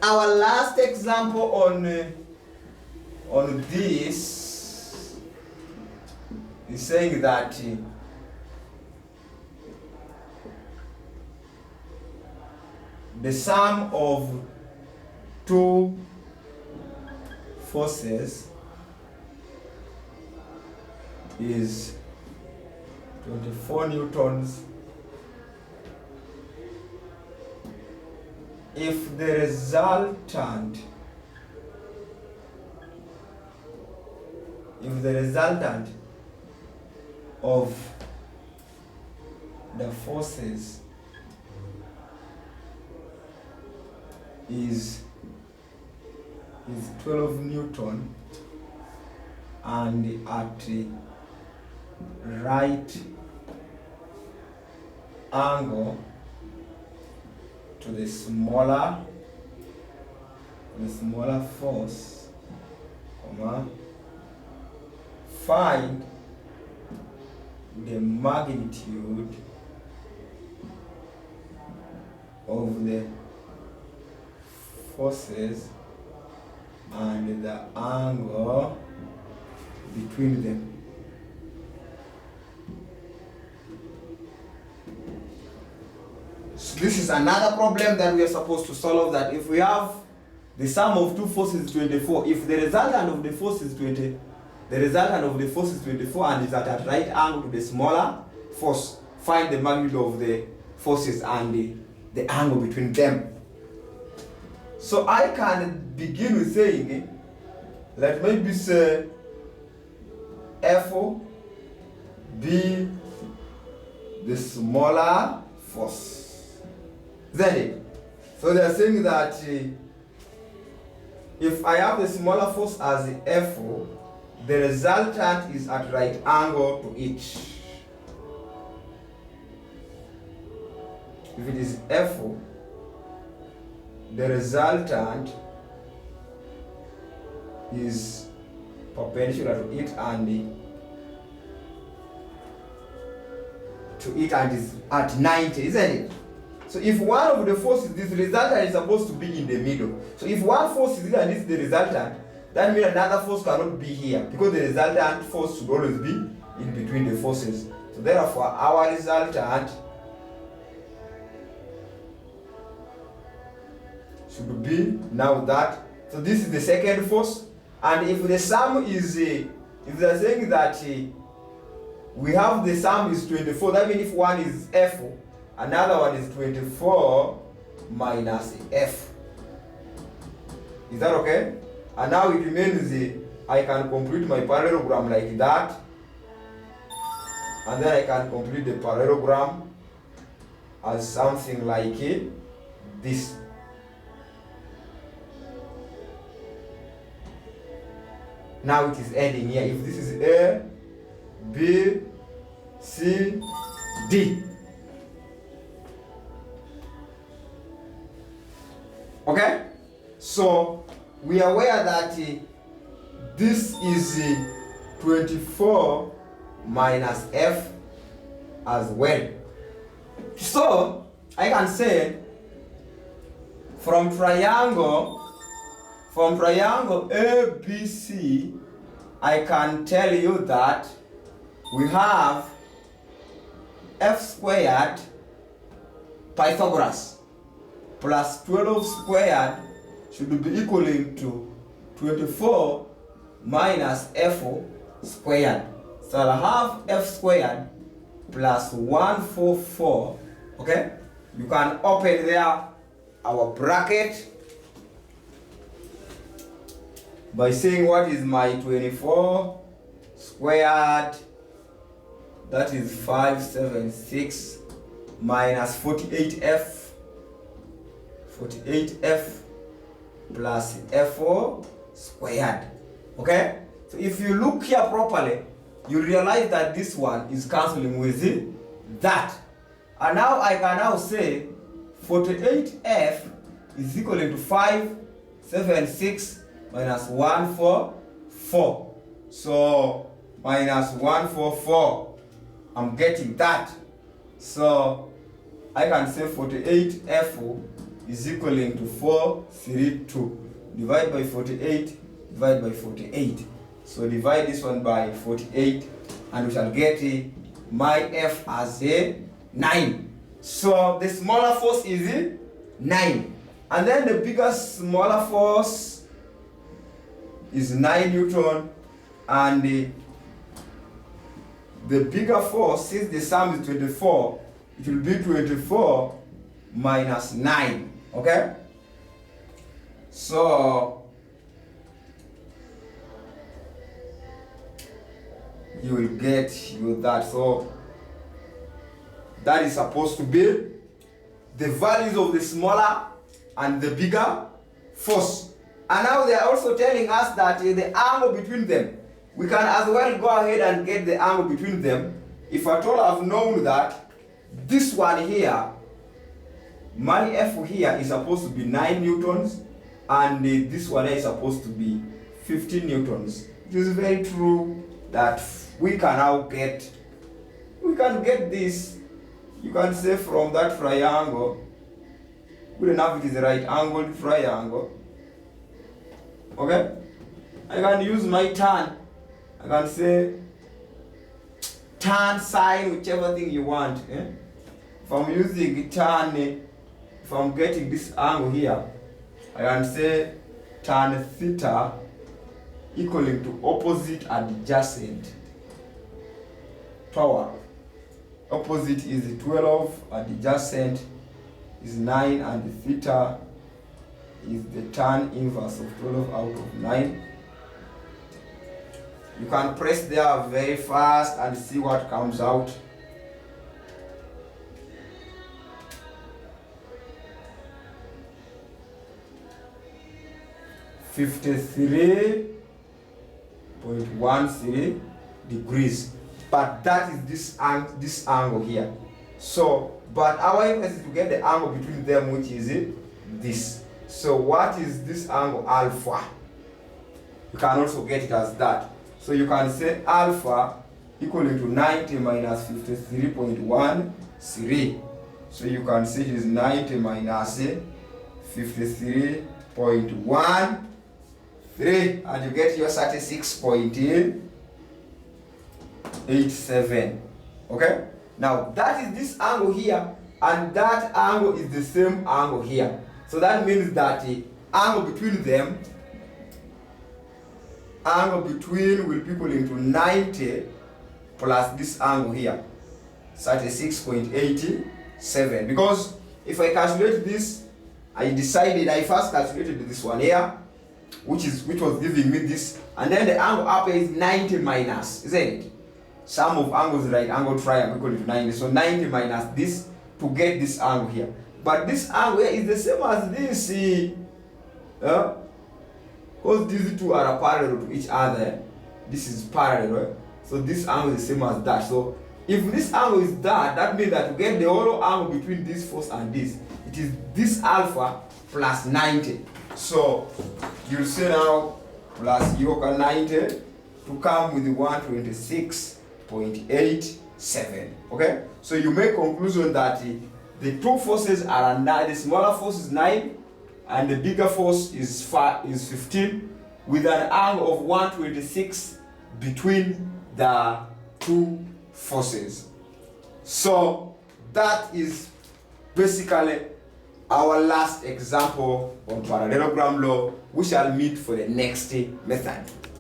our last example on this is saying that the sum of two forces is 24 newtons if the resultant of the forces is 12 newton and at right angle to the smaller force, find the magnitude of the forces and the angle between them. So this is another problem that we are supposed to solve, that if we have the sum of two forces 24, if the resultant of the force is 24 and is at a right angle to the smaller force, find the magnitude of the forces and the angle between them. So I can begin with saying that maybe say F be the smaller force. Isn't it? So they are saying that if I have the smaller force as F, the resultant is at right angle to it. If it is F, the resultant is perpendicular to it and is at 90, isn't it? So if one of the forces, this resultant is supposed to be in the middle. So if one force is here and this is the resultant, that means another force cannot be here because the resultant force should always be in between the forces. So therefore our resultant should be now that. So this is the second force, and if the sum is, if they are saying that we have the sum is 24, that means if one is F, another one is 24 minus F. Is that okay? And now it remains, I can complete my parallelogram like that, and then I can complete the parallelogram as something like this. Now it is ending here. If this is A, B, C, D. Okay? So we are aware that this is 24 minus F as well. So I can say from triangle ABC, I can tell you that we have F squared Pythagoras plus 12 squared should be equaling to 24 minus F squared. So I'll have F squared plus 144. Okay? You can open there our bracket by saying what is my 24 squared, that is 576 minus 48F plus F4 squared. Okay? So if you look here properly, you realize that this one is cancelling with that. And now I can now say 48F is equal to 576 minus 144. So minus 144. I'm getting that. So I can say 48F is equaling to 4, 3, 2. Divide by 48, divide by 48. So divide this one by 48 and we shall get my F as a 9. So the smaller force is 9. And then the bigger smaller force is 9 Newton, and the bigger force, since the sum is 24, it will be 24 minus 9. Okay? So you will get that. So that is supposed to be the values of the smaller and the bigger force. And now they are also telling us that the angle between them, we can as well go ahead and get the angle between them. If at all I've known that this one here, my F here is supposed to be 9 newtons and this one is supposed to be 15 newtons. It is very true that we can now get, this. You can say from that triangle, good enough it is a right angled triangle. Okay? I can use my tan. I can say tan, sine, whichever thing you want. If I'm using tan, if I'm getting this angle here, I can say tan theta equaling to opposite adjacent tower. Opposite is 12, adjacent is 9, and the theta is the tan inverse of 12 out of 9. You can press there very fast and see what comes out. (53.13 degrees). But that is this angle here. So, but our aim is to get the angle between them, which is this. So what is this angle alpha? You can also get it as that. So you can say alpha equaling to 90 minus 53.13. So you can say it is 90 minus 53.13, and you get your 36.87. Okay? Now that is this angle here, and that angle is the same angle here. So that means that the angle between them, will be equaling to 90 plus this angle here, 36.87. Because if I calculate this, I first calculated this one here, which was giving me this, and then the angle up here is 90 minus, isn't it? Sum of angles, right angle triangle equal to 90. So 90 minus this to get this angle here. But this angle here is the same as this. Because these two are parallel to each other. This is parallel, right? So this angle is the same as that. So if this angle is that means that to get the whole angle between this force and this, it is this alpha plus 90. So you'll say now plus yoga 90 to come with the 126.87. Okay? So you make conclusion that the two forces are 9, the smaller force is 9 and the bigger force is 15, with an angle of 126 between the two forces. So that is basically our last example on parallelogram law. We shall meet for the next method.